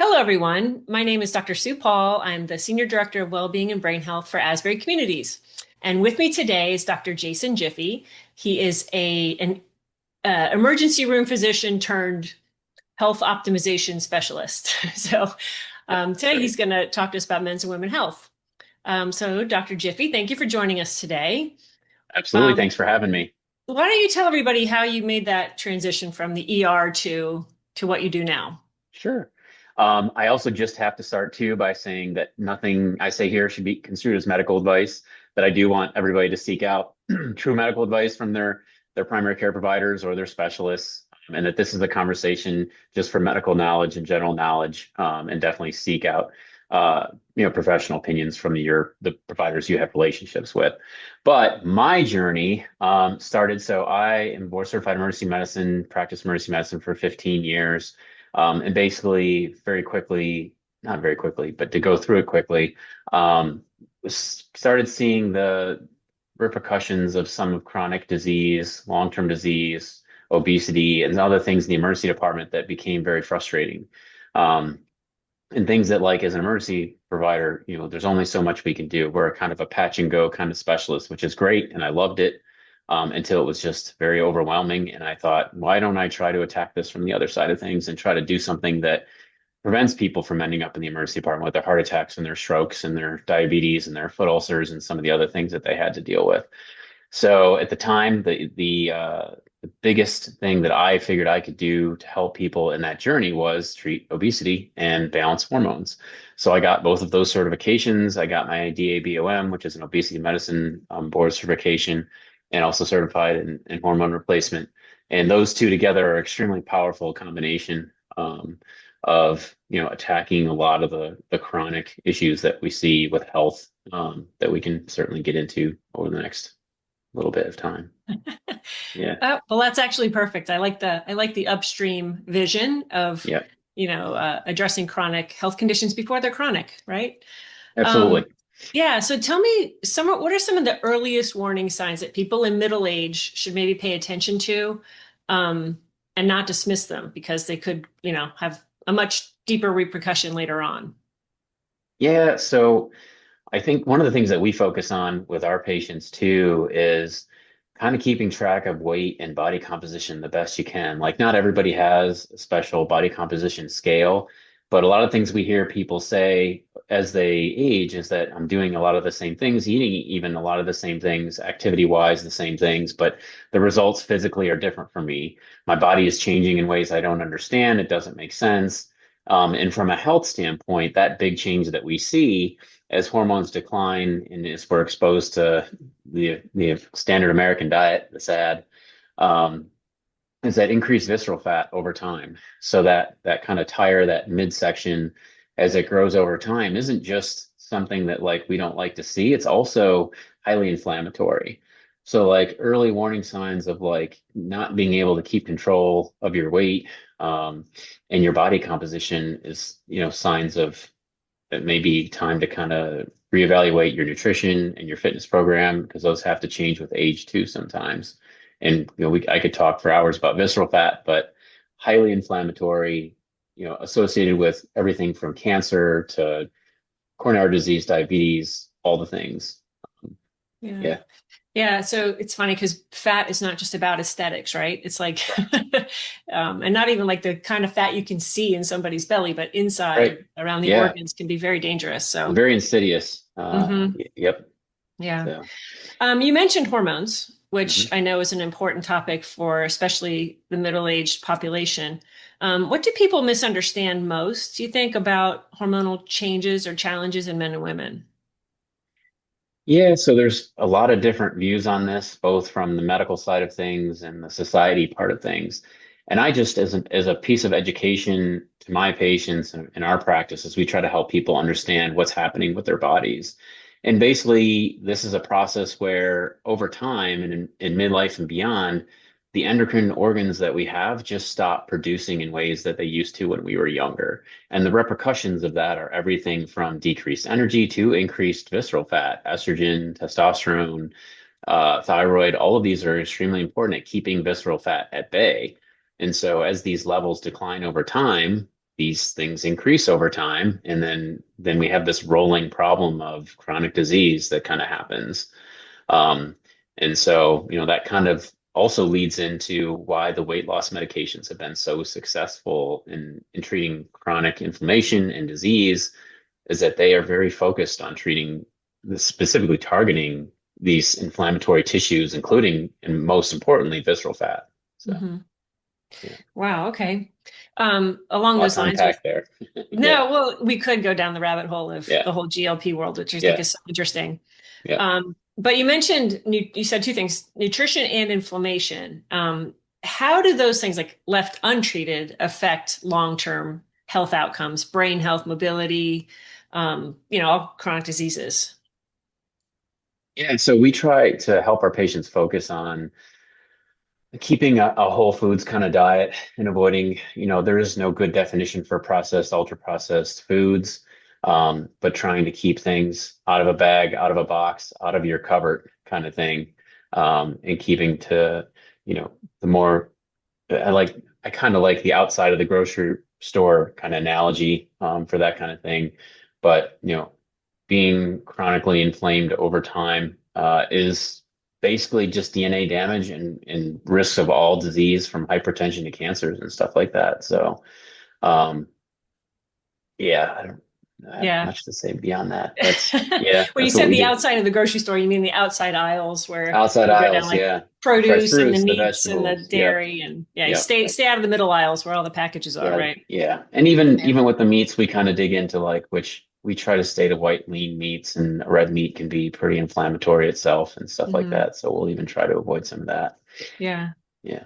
Hello, everyone. My name is Dr. Sue Paul. I'm the Senior Director of Wellbeing and Brain Health for Asbury Communities. And with me today is Dr. Jason Giffi. He is an emergency room physician turned health optimization specialist. Today Great. he's going to talk to us about men's and women's health. Dr. Giffi, thank you for joining us today. Absolutely. Um, Thanks for having me. why don't you tell everybody how you made that transition from the ER to what you do now? Sure. I also just have to start too by saying that nothing I say here should be construed as medical advice, that I do want everybody to seek out true medical advice from their primary care providers or their specialists, and that this is a conversation just for medical knowledge and general knowledge, and definitely seek out professional opinions from the providers you have relationships with. But my journey started. So I am board certified emergency medicine, practiced emergency medicine for 15 years. And basically, very quickly, not very quickly, but to go through it quickly, started seeing the repercussions of some of chronic disease, long-term disease, obesity, and other things in the emergency department that became very frustrating. Um, and things that, like, as an emergency provider, there's only so much we can do. We're a kind of a patch and go kind of specialist, which is great, and I loved it until it was just very overwhelming. And I thought, why don't I try to attack this from the other side of things and try to do something that prevents people from ending up in the emergency department with their heart attacks and their strokes and their diabetes and their foot ulcers and some of the other things that they had to deal with. So at the time, the biggest thing that I figured I could do to help people in that journey was treat obesity and balance hormones. So I got both of those certifications. I got my DABOM, which is an obesity medicine board certification, and also certified in hormone replacement. And those two together are extremely powerful combination of attacking a lot of the chronic issues that we see with health, that we can certainly get into over the next little bit of time. Yeah. Well, that's actually perfect. I like the upstream vision of, Yeah. addressing chronic health conditions before they're chronic, right? Um, Absolutely. yeah. So tell me what are some of the earliest warning signs that people in middle age should maybe pay attention to, um, and not dismiss them because they could, have a much deeper repercussion later on. Yeah. So I think one of the things that we focus on with our patients too is kind of keeping track of weight and body composition the best you can. Like, not everybody has a special body composition scale, but a lot of things we hear people say as they age is that I'm doing a lot of the same things, eating even a lot of the same things, activity wise, the same things, but the results physically are different for me. My body is changing in ways I don't understand. It doesn't make sense. And from a health standpoint, that big change that we see as hormones decline and as we're exposed to the standard American diet, the SAD, um, is that increased visceral fat over time. So that kind of tire, that midsection, as it grows over time, isn't just something that, like, we don't like to see. It's also highly inflammatory. So, like, early warning signs of, like, not being able to keep control of your weight, and your body composition is, signs of it may be time to kind of reevaluate your nutrition and your fitness program, because those have to change with age too sometimes. And I could talk for hours about visceral fat, but highly inflammatory, associated with everything from cancer to coronary disease, diabetes, all the things. Yeah. Yeah, Yeah, so it's funny because fat is not just about aesthetics, right? It's like, correct. and not even like the kind of fat you can see in somebody's belly, but Right. inside around the Yeah. organs can be very dangerous. So, Very insidious. hmm Yep. yeah. So. You mentioned hormones, which Mhm. I know is an important topic for especially the middle-aged population. What do people misunderstand most, do you think, about hormonal changes or challenges in men and women? Yeah, so there's a lot of different views on this, both from the medical side of things and the society part of things. And I just, as a piece of education to my patients and in our practices, we try to help people understand what's happening with their bodies. And basically, this is a process where over time and in midlife and beyond, the endocrine organs that we have just stop producing in ways that they used to when we were younger. And the repercussions of that are everything from decreased energy to increased visceral fat, estrogen, testosterone, thyroid. All of these are extremely important at keeping visceral fat at bay. And so as these levels decline over time, these things increase over time, and then we have this rolling problem of chronic disease that kind of happens. Um, and so, that kind of also leads into why the weight loss medications have been so successful in treating chronic inflammation and disease, is that they are very focused on treating, specifically targeting these inflammatory tissues, including, and most importantly, visceral fat. So, Hmm. yeah, Wow. Okay. Along a lot those to lines with unpack there. Yeah, no, well, we could go down the rabbit hole of yeah, the whole GLP world, which I think yeah, is so interesting. yeah. But you mentioned you said two things: nutrition and inflammation. How do those things, like left untreated, affect long-term health outcomes, brain health, mobility, all chronic diseases? Yeah, so we try to help our patients focus on keeping a whole foods kind of diet and avoiding, there is no good definition for processed, ultra processed foods, but trying to keep things out of a bag, out of a box, out of your cupboard kind of thing, and keeping to, the more, I kind of like the outside of the grocery store kind of analogy, for that kind of thing. But, being chronically inflamed over time, is basically just DNA damage and risks of all disease from hypertension to cancers and stuff like that. So, um, yeah, I don't have Yeah. much to say beyond that. Yeah, When you that's what said we the do. outside of the grocery store, you mean the outside aisles where Outside you go down aisles, like yeah. The fresh produce and the fruits, the meats and the vegetables. Yep, dairy and yeah, you yep. stay out of the middle aisles where all the packages are, Yeah, right? yeah. And even Yeah. even with the meats, we kind of dig into like which we try to stay to white lean meats, and red meat can be pretty inflammatory itself and stuff like Hmm. that. So we'll even try to avoid some of that. Yeah. Yeah.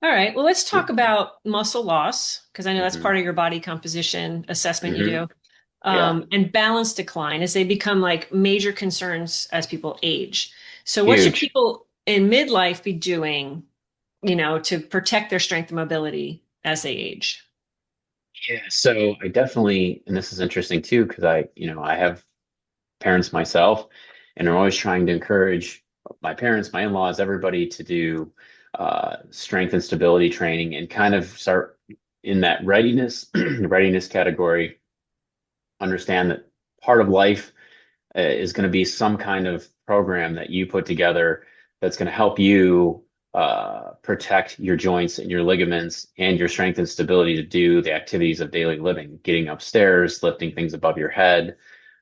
All right. Well, let's Yeah. talk about muscle loss because I know that's Hmm. part of your body composition assessment you Hmm. do. Yeah. And balance decline as they become like major concerns as people age. So, what should Huge. people in midlife be doing, to protect their strength and mobility as they age? Yeah. So I definitely, and this is interesting too, because I have parents myself, and I'm always trying to encourage my parents, my in-laws, everybody to do strength and stability training and kind of start in that readiness, readiness category. Understand that part of life is going to be some kind of program that you put together that's going to help you protect your joints and your ligaments and your strength and stability to do the activities of daily living, getting upstairs, lifting things above your head.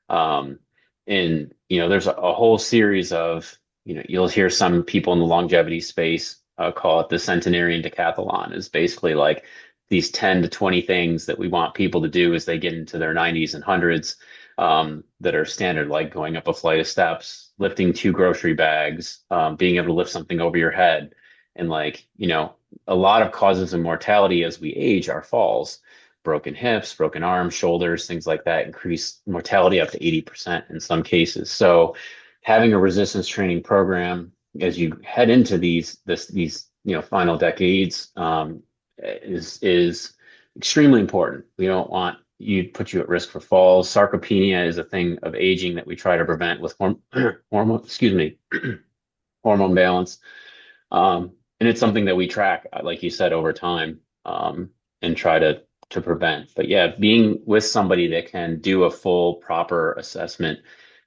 Um, and, there's a whole series of, you'll hear some people in the longevity space call it the centenarian decathlon, is basically like these 10 to 20 things that we want people to do as they get into their 90s and hundreds, that are standard, like going up a flight of steps, lifting two grocery bags, being able to lift something over your head. And like, a lot of causes of mortality as we age are falls, broken hips, broken arms, shoulders, things like that increase mortality up to 80% in some cases. So having a resistance training program as you head into these final decades, is extremely important. We don't want you put you at risk for falls. Sarcopenia is a thing of aging that we try to prevent with hormone, excuse me, hormone balance. And it's something that we track, like you said, over time, and try to prevent. But yeah, being with somebody that can do a full, proper assessment,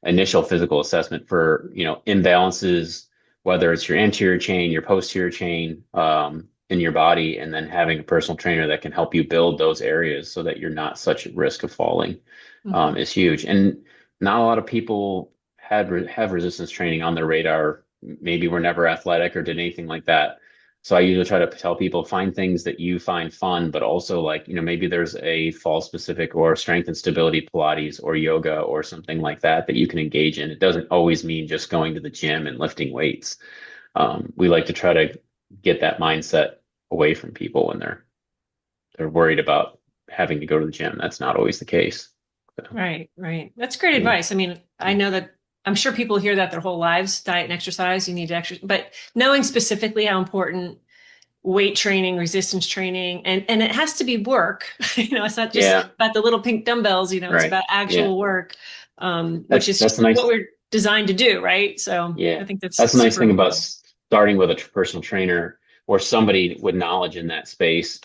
initial physical assessment for, imbalances, whether it's your anterior chain, your posterior chain, in your body, and then having a personal trainer that can help you build those areas so that you're not such at risk of falling, Hmm. is huge. And not a lot of people have resistance training on their radar. Maybe were never athletic or did anything like that. So I usually try to tell people find things that you find fun, but also like, maybe there's a fall specific or strength and stability Pilates or yoga or something like that that you can engage in. It doesn't always mean just going to the gym and lifting weights. We like to try to get that mindset away from people when they're worried about having to go to the gym. That's not always the case. So, Right, right. That's great yeah, advice. I mean, I yeah, know that I'm sure people hear that their whole lives, diet and exercise, you need to exercise, but knowing specifically how important weight training, resistance training, and it has to be work. It's not just yeah, about the little pink dumbbells, it's right. about Yeah, actual work, which that's is a what nice. we're designed to do, right? So Yeah, I think that's that's a nice super thing about important. starting with a personal trainer or somebody with knowledge in that space,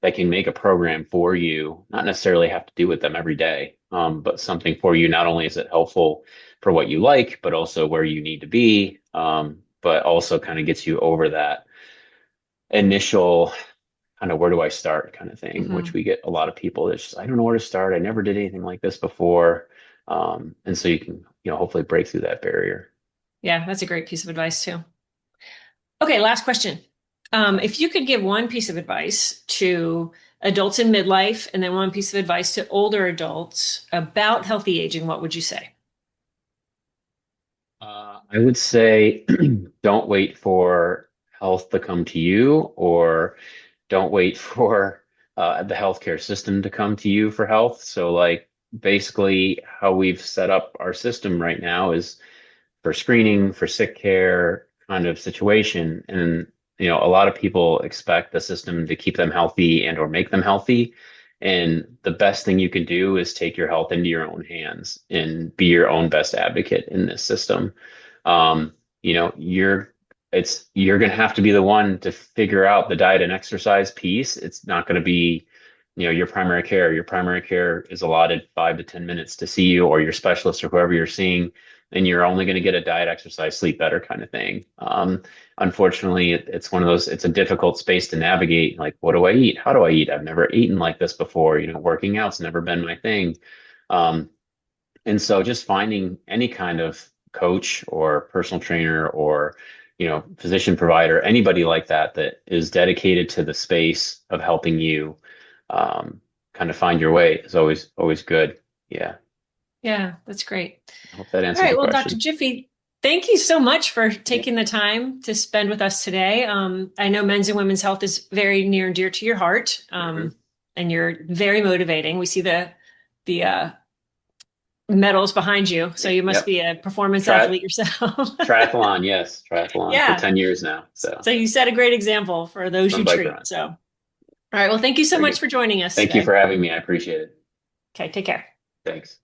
that can make a program for you, not necessarily have to do with them every day, but something for you. Not only is it helpful for what you like, but also where you need to be, but also kind of gets you over that initial kind of where do I start kind of thing, which Hmm. we get a lot of people that just, I don't know where to start. I never did anything like this before. And so you can, hopefully break through that barrier. Yeah, that's a great piece of advice too. Okay, last question. If you could give one piece of advice to adults in midlife and then one piece of advice to older adults about healthy aging, what would you say? I would say don't wait for health to come to you, or don't wait for the healthcare system to come to you for health. So, like, basically, how we've set up our system right now is for screening, for sick care kind of situation. And, a lot of people expect the system to keep them healthy and or make them healthy. And the best thing you can do is take your health into your own hands and be your own best advocate in this system. Um, you know, you're you're going to have to be the one to figure out the diet and exercise piece. It's not going to be, your primary care. Your primary care is allotted 5 to 10 minutes to see you, or your specialist, or whoever you're seeing, and you're only going to get a diet, exercise, sleep better kind of thing. Unfortunately, it's one of those. It's a difficult space to navigate. Like, what do I eat? How do I eat? I've never eaten like this before. Working out's never been my thing. Um, and so just finding any kind of coach or personal trainer or, physician provider, anybody like that that is dedicated to the space of helping you kind of find your way is always good. Yeah. Yeah, that's great. I hope that All answered the right. Well, Dr. question. Jiffy, thank you so much for Yeah. taking the time to spend with us today. I know men's and women's health is very near and dear to your heart, Mhm. and you're very motivating. We see the medals behind you, so you must Yep. be a performance Tri athlete yourself. Triathlon. Yes. Triathlon for Yeah. 10 years now. So So you set a great example for those swim, you bike, treat. run. So, all right. Well, thank you so Very much good. for joining us Thank you today. for having me. I appreciate it. Okay. Take care. Thanks.